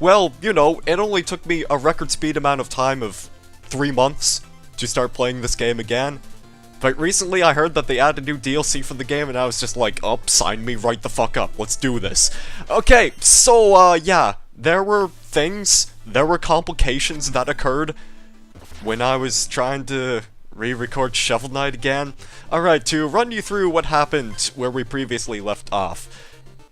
Well, you know, it only took me a record speed amount of time of 3 months to start playing this game again. But recently I heard that they added new DLC for the game, and I was just like, oh, sign me right the fuck up, let's do this. Okay, so, yeah, there were complications that occurred when I was trying to re-record Shovel Knight again. Alright, to run you through what happened where we previously left off.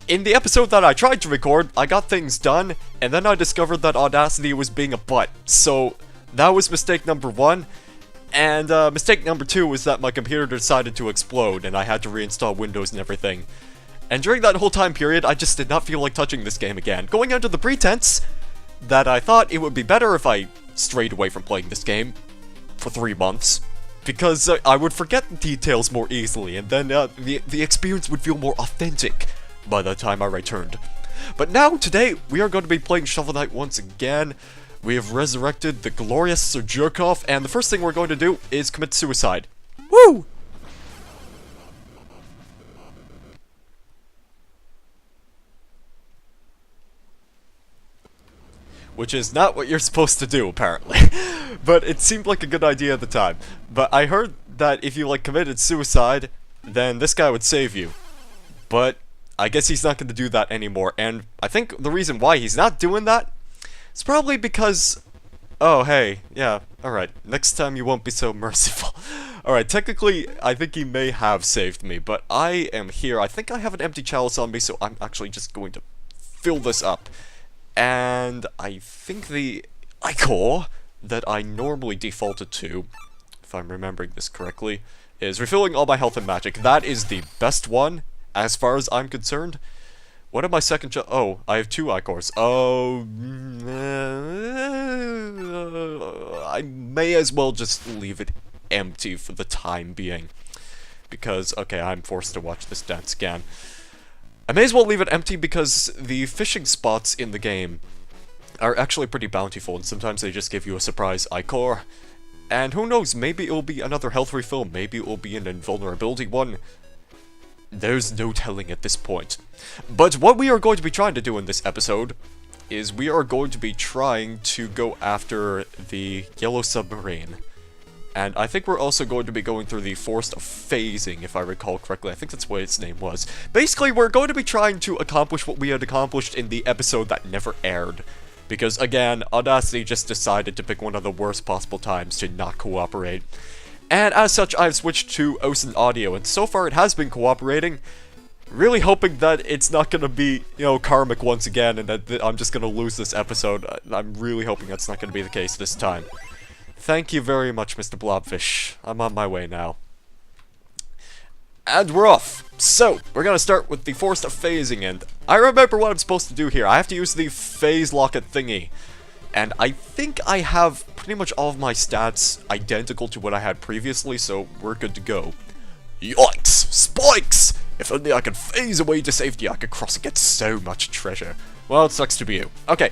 In the episode that I tried to record, I got things done, and then I discovered that Audacity was being a butt. So, that was mistake number 1. And, mistake number 2 was that my computer decided to explode, and I had to reinstall Windows and everything. And during that whole time period, I just did not feel like touching this game again, going under the pretense that I thought it would be better if I strayed away from playing this game for 3 months. Because I would forget details more easily, and then the experience would feel more authentic by the time I returned. But now, today, we are going to be playing Shovel Knight once again. We have resurrected the glorious Sir Jerkoff, and the first thing we're going to do is commit suicide. Woo! Which is not what you're supposed to do, apparently. But it seemed like a good idea at the time. But I heard that if you, like, committed suicide, then this guy would save you. But I guess he's not going to do that anymore, and I think the reason why he's not doing that is probably because... Oh, hey, yeah, alright, next time you won't be so merciful. Alright, technically, I think he may have saved me, but I am here. I think I have an empty chalice on me, so I'm actually just going to fill this up. And I think the ichor that I normally defaulted to, if I'm remembering this correctly, is refilling all my health and magic. That is the best one, as far as I'm concerned. What am my second oh, I have 2 ichors. Oh, I may as well just leave it empty for the time being. Because, okay, I'm forced to watch this dance again. I may as well leave it empty because the fishing spots in the game are actually pretty bountiful, and sometimes they just give you a surprise ichor. And who knows, maybe it will be another health refill, maybe it will be an invulnerability one. There's no telling at this point. But what we are going to be trying to do in this episode is we are going to be trying to go after the Yellow Submarine. And I think we're also going to be going through the Forest of Phasing, if I recall correctly. I think that's what its name was. Basically, we're going to be trying to accomplish what we had accomplished in the episode that never aired. Because, again, Audacity just decided to pick one of the worst possible times to not cooperate. And as such, I've switched to OSIN Audio, and so far it has been cooperating. Really hoping that it's not going to be, you know, karmic once again, and that I'm just going to lose this episode. I'm really hoping that's not going to be the case this time. Thank you very much, Mr. Blobfish. I'm on my way now. And we're off! So, we're gonna start with the Forest of Phasing, and I remember what I'm supposed to do here. I have to use the Phase Locket thingy. And I think I have pretty much all of my stats identical to what I had previously, so we're good to go. Yikes! Spikes! If only I could phase away to safety, I could cross and get so much treasure. Well, it sucks to be you. Okay.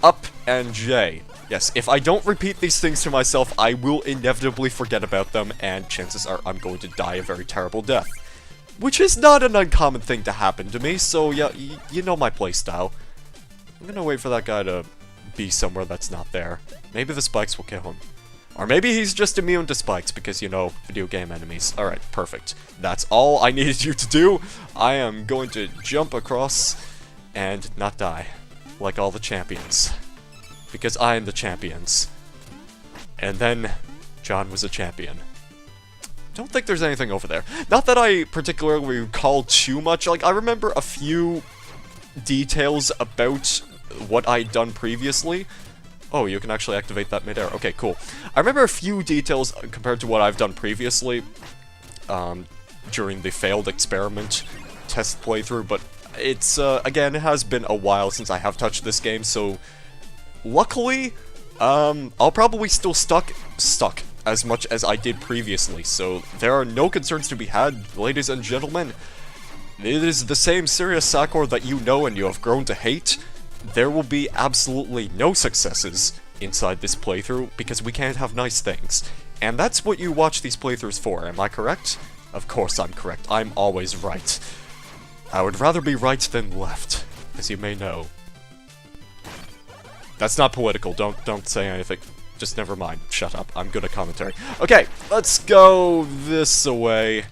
Up and J. Yes, if I don't repeat these things to myself, I will inevitably forget about them, and chances are I'm going to die a very terrible death. Which is not an uncommon thing to happen to me, so yeah, you know my playstyle. I'm gonna wait for that guy to be somewhere that's not there. Maybe the spikes will kill him. Or maybe he's just immune to spikes because, you know, video game enemies. Alright, perfect. That's all I needed you to do. I am going to jump across and not die, like all the champions. Because I am the champions. And then, John was a champion. Don't think there's anything over there. Not that I particularly recall too much. Like, I remember a few details about what I'd done previously. Oh, you can actually activate that midair. Okay, cool. I remember a few details compared to what I've done previously during the failed experiment test playthrough, but it's, again, it has been a while since I have touched this game, so luckily, I'll probably still stuck as much as I did previously, so there are no concerns to be had, ladies and gentlemen. It is the same serious Sakura that you know and you have grown to hate. There will be absolutely no successes inside this playthrough, because we can't have nice things. And that's what you watch these playthroughs for, am I correct? Of course I'm correct, I'm always right. I would rather be right than left, as you may know. That's not political. Don't say anything. Just never mind. Shut up. I'm good at commentary. Okay, let's go this way.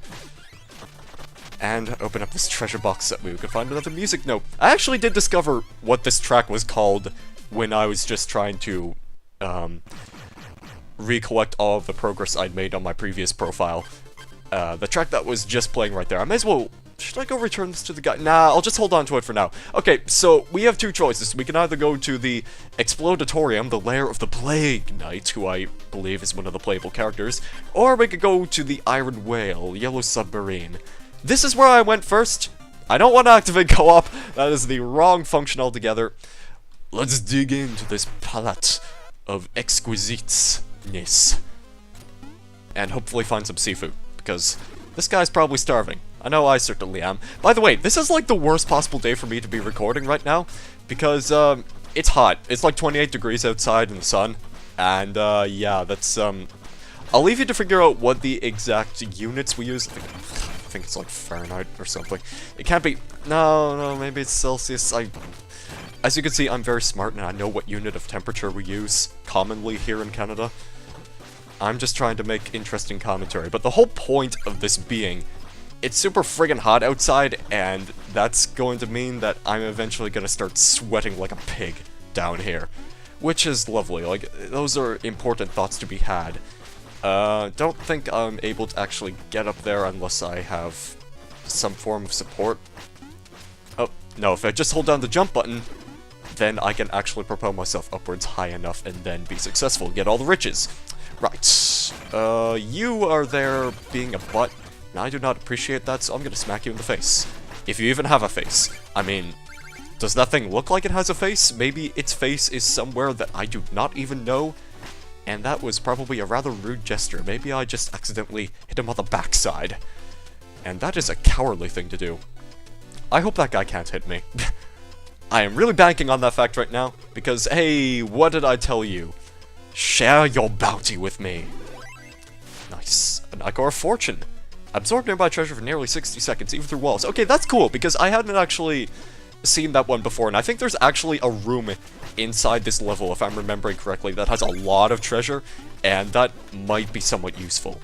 And open up this treasure box that we could find another music note. I actually did discover what this track was called when I was just trying to, recollect all of the progress I'd made on my previous profile. The track that was just playing right there. I may as well... Should I go return this to the guy? Nah, I'll just hold on to it for now. Okay, so we have two choices. We can either go to the Explodatorium, the lair of the Plague Knight, who I believe is one of the playable characters, or we could go to the Iron Whale, Yellow Submarine. This is where I went first. I don't want to activate co-op. That is the wrong function altogether. Let's dig into this palette of exquisiteness. And hopefully find some seafood, because this guy's probably starving. I know I certainly am. By the way, this is like the worst possible day for me to be recording right now, because it's hot. It's like 28 degrees outside in the sun, and yeah, that's I'll leave you to figure out what the exact units we use. I think it's like Fahrenheit or something. It can't be. No, maybe it's Celsius. As you can see, I'm very smart and I know what unit of temperature we use commonly here in Canada. I'm just trying to make interesting commentary, but the whole point of this being, it's super friggin' hot outside, and that's going to mean that I'm eventually gonna start sweating like a pig down here. Which is lovely, like, those are important thoughts to be had. Don't think I'm able to actually get up there unless I have some form of support. Oh, no, if I just hold down the jump button, then I can actually propel myself upwards high enough and then be successful, get all the riches. Right, you are there being a butt, and I do not appreciate that, so I'm gonna smack you in the face. If you even have a face. I mean, does that thing look like it has a face? Maybe its face is somewhere that I do not even know, and that was probably a rather rude gesture. Maybe I just accidentally hit him on the backside. And that is a cowardly thing to do. I hope that guy can't hit me. I am really banking on that fact right now, because, hey, what did I tell you? Share your bounty with me. Nice. An Ichor of Fortune. Absorb nearby treasure for nearly 60 seconds, even through walls. Okay, that's cool, because I hadn't actually seen that one before, and I think there's actually a room inside this level, if I'm remembering correctly, that has a lot of treasure, and that might be somewhat useful.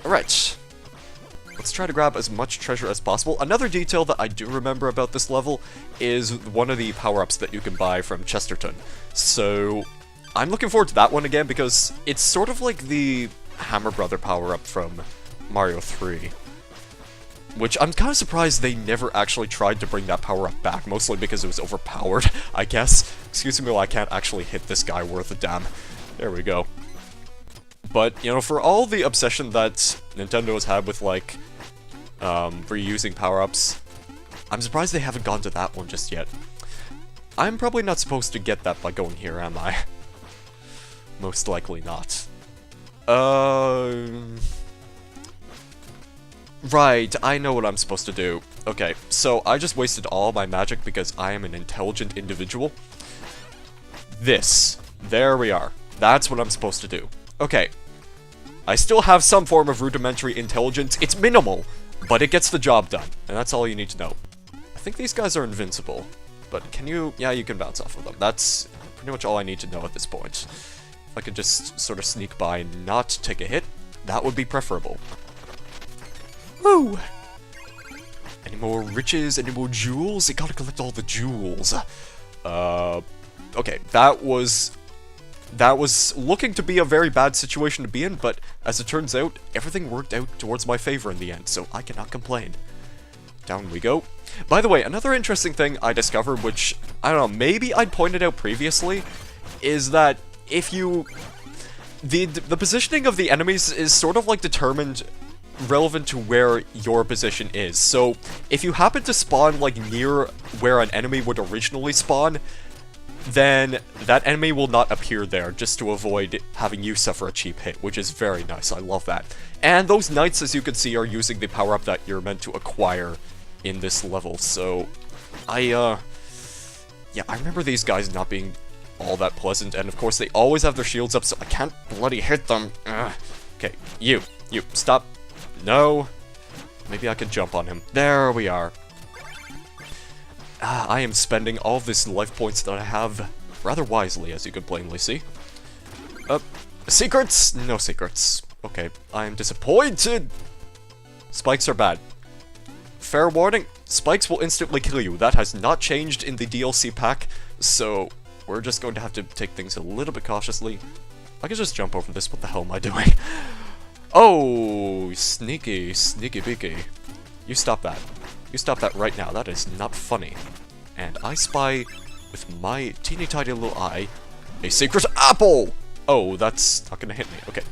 Alright. Let's try to grab as much treasure as possible. Another detail that I do remember about this level is one of the power-ups that you can buy from Chesterton. So, I'm looking forward to that one again, because it's sort of like the Hammer Brother power-up from Mario 3. Which I'm kind of surprised they never actually tried to bring that power-up back, mostly because it was overpowered, I guess. Excuse me while I can't actually hit this guy worth a damn. There we go. But, you know, for all the obsession that Nintendo has had with, like, reusing power-ups, I'm surprised they haven't gone to that one just yet. I'm probably not supposed to get that by going here, am I? Most likely not. Right, I know what I'm supposed to do. Okay, so I just wasted all my magic because I am an intelligent individual. There we are. That's what I'm supposed to do. Okay. I still have some form of rudimentary intelligence. It's minimal, but it gets the job done. And that's all you need to know. I think these guys are invincible. But can you... Yeah, you can bounce off of them. That's pretty much all I need to know at this point. If I could just sort of sneak by and not take a hit, that would be preferable. Woo! Any more riches? Any more jewels? I gotta collect all the jewels. Okay, that was looking to be a very bad situation to be in, but as it turns out, everything worked out towards my favor in the end, so I cannot complain. Down we go. By the way, another interesting thing I discovered, which, I don't know, maybe I'd pointed out previously, is that if you... The positioning of the enemies is sort of like determined relevant to where your position is. So, if you happen to spawn, like, near where an enemy would originally spawn, then that enemy will not appear there, just to avoid having you suffer a cheap hit, which is very nice. I love that. And those knights, as you can see, are using the power-up that you're meant to acquire in this level, so yeah, I remember these guys not being all that pleasant, and of course they always have their shields up, so I can't bloody hit them. Ugh. Okay, you, stop. No. Maybe I could jump on him. There we are. I am spending all of this life points that I have rather wisely, as you could plainly see. Secrets? No secrets. Okay, I'm disappointed! Spikes are bad. Fair warning, spikes will instantly kill you. That has not changed in the DLC pack, so we're just going to have to take things a little bit cautiously. I can just jump over this. What the hell am I doing? Oh, sneaky, sneaky beaky. You stop that. You stop that right now. That is not funny. And I spy, with my teeny tiny little eye, a secret apple! Oh, that's not gonna hit me. Okay.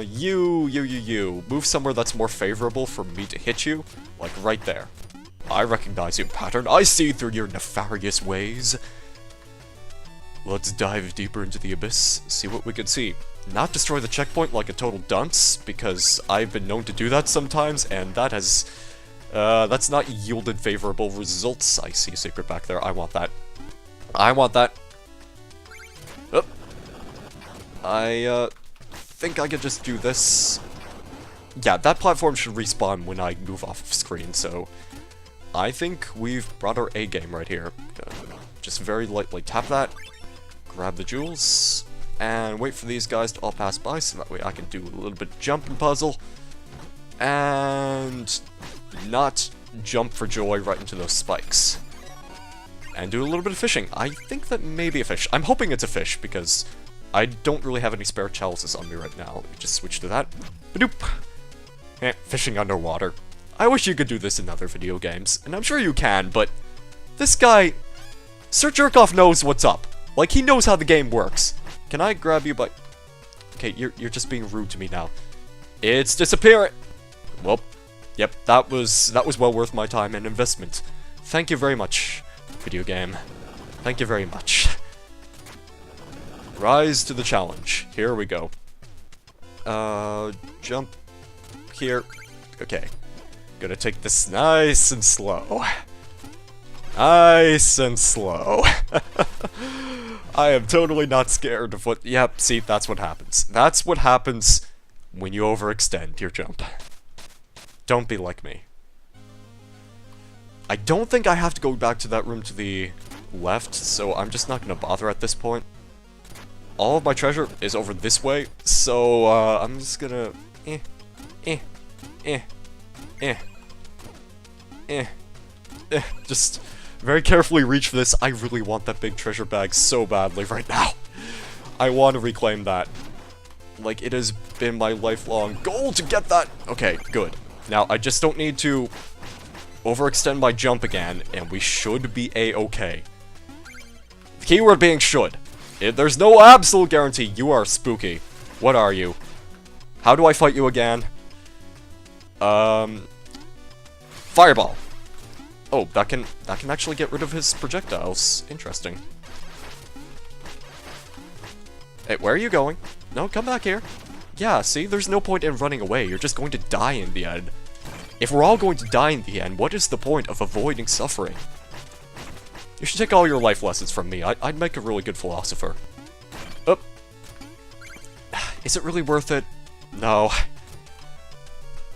You. Move somewhere that's more favorable for me to hit you. Like right there. I recognize your pattern. I see through your nefarious ways. Let's dive deeper into the abyss, see what we can see. Not destroy the checkpoint like a total dunce, because I've been known to do that sometimes, and that has... that's not yielded favorable results. I see a secret back there. I want that. I want that. Oh. I think I could just do this. Yeah, that platform should respawn when I move off of screen, so... I think we've brought our A game right here. Just very lightly tap that. Grab the jewels, and wait for these guys to all pass by, so that way I can do a little bit of jumping puzzle, and not jump for joy right into those spikes. And do a little bit of fishing. I think that may be a fish. I'm hoping it's a fish, because I don't really have any spare chalices on me right now. Let me just switch to that. Badoop! Fishing underwater. I wish you could do this in other video games, and I'm sure you can, but this guy, Sir Jerkoff knows what's up. Like, he knows how the game works. Can I grab you by... Okay, you're just being rude to me now. It's disappearing! Well, yep, that was well worth my time and investment. Thank you very much, video game. Thank you very much. Rise to the challenge. Here we go. Jump here. Okay. Gonna take this nice and slow. Nice and slow. I am totally not scared of what... Yep, see, that's what happens. That's what happens when you overextend your jump. Don't be like me. I don't think I have to go back to that room to the left, so I'm just not gonna bother at this point. All of my treasure is over this way, so I'm just gonna... Just very carefully reach for this. I really want that big treasure bag so badly right now. I want to reclaim that. Like, it has been my lifelong goal to get that. Okay, good. Now, I just don't need to overextend my jump again, and we should be a-okay. The keyword being should. There's no absolute guarantee. You are spooky. What are you? How do I fight you again? Fireball. Oh, that can actually get rid of his projectiles. Interesting. Hey, where are you going? No, come back here. Yeah, see, there's no point in running away. You're just going to die in the end. If we're all going to die in the end, what is the point of avoiding suffering? You should take all your life lessons from me. I'd make a really good philosopher. Oh. Is it really worth it? No.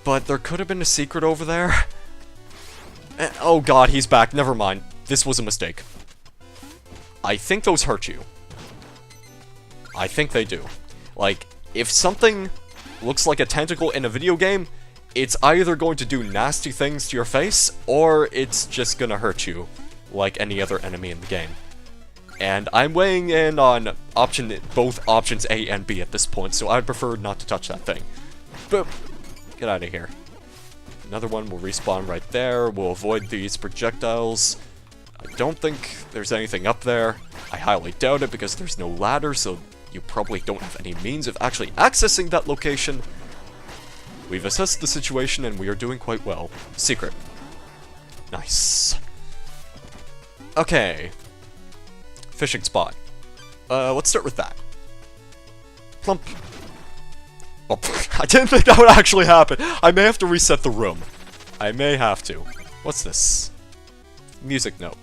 But there could have been a secret over there. Oh god, he's back. Never mind. This was a mistake. I think those hurt you. I think they do. Like, if something looks like a tentacle in a video game, it's either going to do nasty things to your face, or it's just gonna hurt you, like any other enemy in the game. And I'm weighing in on both options A and B at this point, so I'd prefer not to touch that thing. Boop! Get out of here. Another one will respawn right there. We'll avoid these projectiles. I don't think there's anything up there. I highly doubt it because there's no ladder, so you probably don't have any means of actually accessing that location. We've assessed the situation and we are doing quite well. Secret. Nice. Okay. Fishing spot. Let's start with that. Plump. Oh, I didn't think that would actually happen. I may have to reset the room. I may have to. What's this? Music note.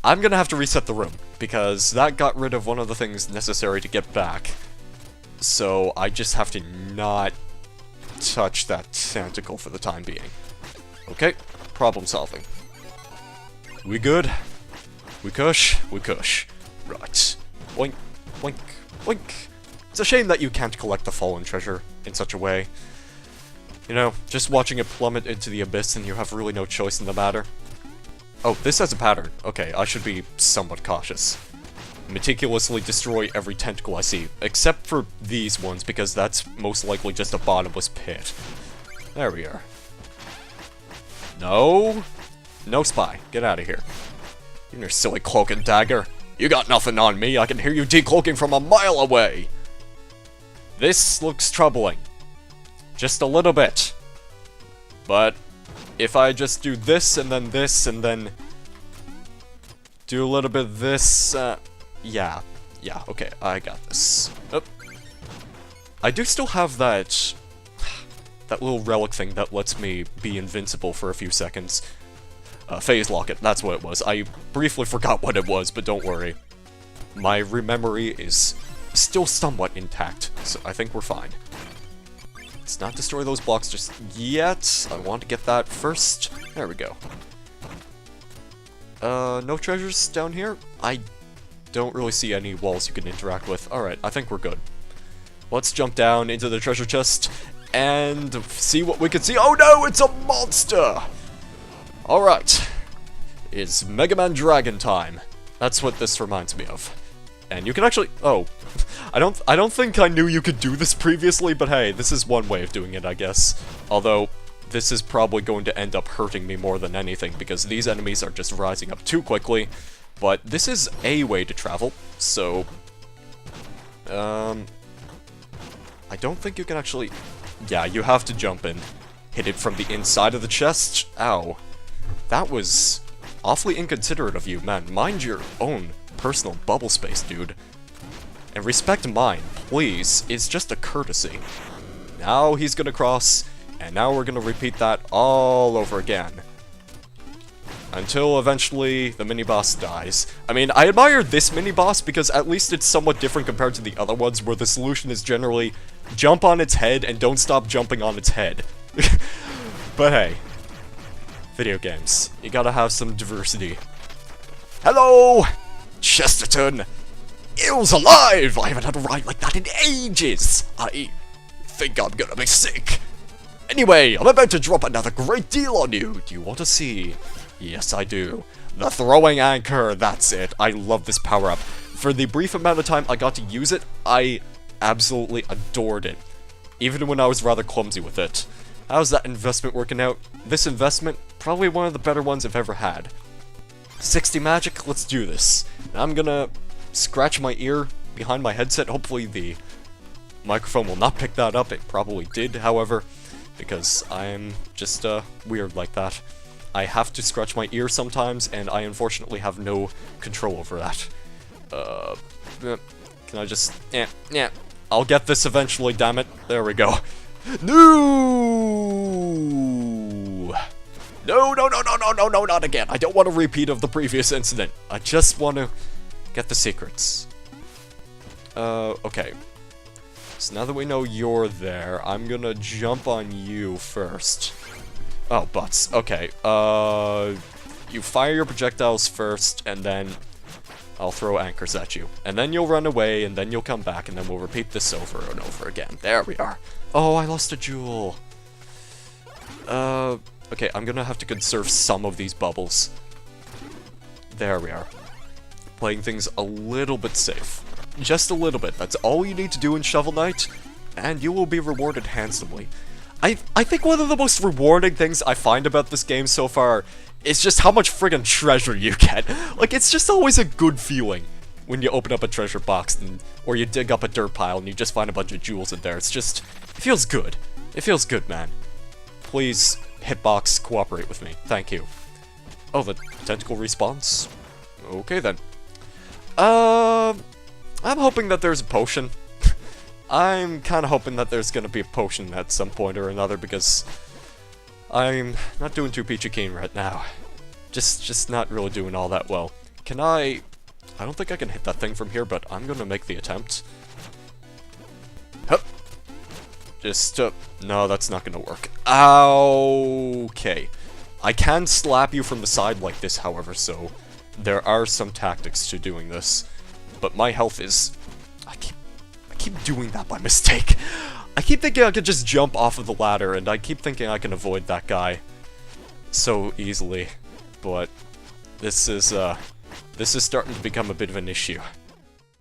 I'm gonna have to reset the room, because that got rid of one of the things necessary to get back. So I just have to not touch that tentacle for the time being. Okay, problem solving. We good? We cush? We cush. Right. Boink, boink, boink. It's a shame that you can't collect the fallen treasure in such a way. You know, just watching it plummet into the abyss and you have really no choice in the matter. Oh, this has a pattern. Okay, I should be somewhat cautious. Meticulously destroy every tentacle I see, except for these ones, because that's most likely just a bottomless pit. There we are. No! No spy. Get out of here. You and your silly cloak and dagger. You got nothing on me, I can hear you decloaking from a mile away! This looks troubling. Just a little bit. But if I just do this, and then do a little bit of this, yeah, okay, I got this. Oh. I do still have that little relic thing that lets me be invincible for a few seconds. Phase Locket, that's what it was. I briefly forgot what it was, but don't worry. My rememory is still somewhat intact, so I think we're fine. Let's not destroy those blocks just yet. I want to get that first. There we go. No treasures down here? I don't really see any walls you can interact with. Alright, I think we're good. Let's jump down into the treasure chest and see what we can see. Oh no, it's a monster! Alright. It's Mega Man Dragon time. That's what this reminds me of. And you can actually... Oh. I don't think I knew you could do this previously, but hey, this is one way of doing it, I guess. Although, this is probably going to end up hurting me more than anything, because these enemies are just rising up too quickly. But this is a way to travel, so... I don't think you can actually... Yeah, you have to jump in. Hit it from the inside of the chest. Ow. That was awfully inconsiderate of you, man. Mind your own personal bubble space, dude. And respect mine, please. It's just a courtesy. Now he's gonna cross, and now we're gonna repeat that all over again. Until eventually the mini-boss dies. I mean, I admire this mini-boss because at least it's somewhat different compared to the other ones where the solution is generally jump on its head and don't stop jumping on its head. But hey, video games. You gotta have some diversity. Hello, Chesterton! Ill's alive! I haven't had a ride like that in ages! I think I'm gonna be sick. Anyway, I'm about to drop another great deal on you. Do you want to see? Yes, I do. The throwing anchor, that's it. I love this power-up. For the brief amount of time I got to use it, I absolutely adored it. Even when I was rather clumsy with it. How's that investment working out? This investment, probably one of the better ones I've ever had. 60 magic, let's do this. I'm gonna scratch my ear behind my headset. Hopefully the microphone will not pick that up. It probably did, however, because I'm just weird like that. I have to scratch my ear sometimes, and I unfortunately have no control over that. Can I just... Yeah. I'll get this eventually, damn it. There we go. No! No, not again. I don't want a repeat of the previous incident. I just want to get the secrets. Okay. So now that we know you're there, I'm gonna jump on you first. Oh, butts. Okay, you fire your projectiles first, and then I'll throw anchors at you. And then you'll run away, and then you'll come back, and then we'll repeat this over and over again. There we are. Oh, I lost a jewel. Okay, I'm gonna have to conserve some of these bubbles. There we are. Playing things a little bit safe. Just a little bit. That's all you need to do in Shovel Knight, and you will be rewarded handsomely. I think one of the most rewarding things I find about this game so far is just how much friggin' treasure you get. Like, it's just always a good feeling when you open up a treasure box, or you dig up a dirt pile and you just find a bunch of jewels in there. It's just, it feels good. It feels good, man. Please, Hitbox, cooperate with me. Thank you. Oh, the tentacle respawns? Okay, then. I'm hoping that there's a potion. I'm kind of hoping that there's gonna be a potion at some point or another, because I'm not doing too peachy keen right now. Just not really doing all that well. Can I don't think I can hit that thing from here, but I'm gonna make the attempt. Hup. Just, no, that's not gonna work. Okay. I can slap you from the side like this, however, so there are some tactics to doing this. But my health is... I keep doing that by mistake. I keep thinking I could just jump off of the ladder, and I keep thinking I can avoid that guy so easily. But this is starting to become a bit of an issue.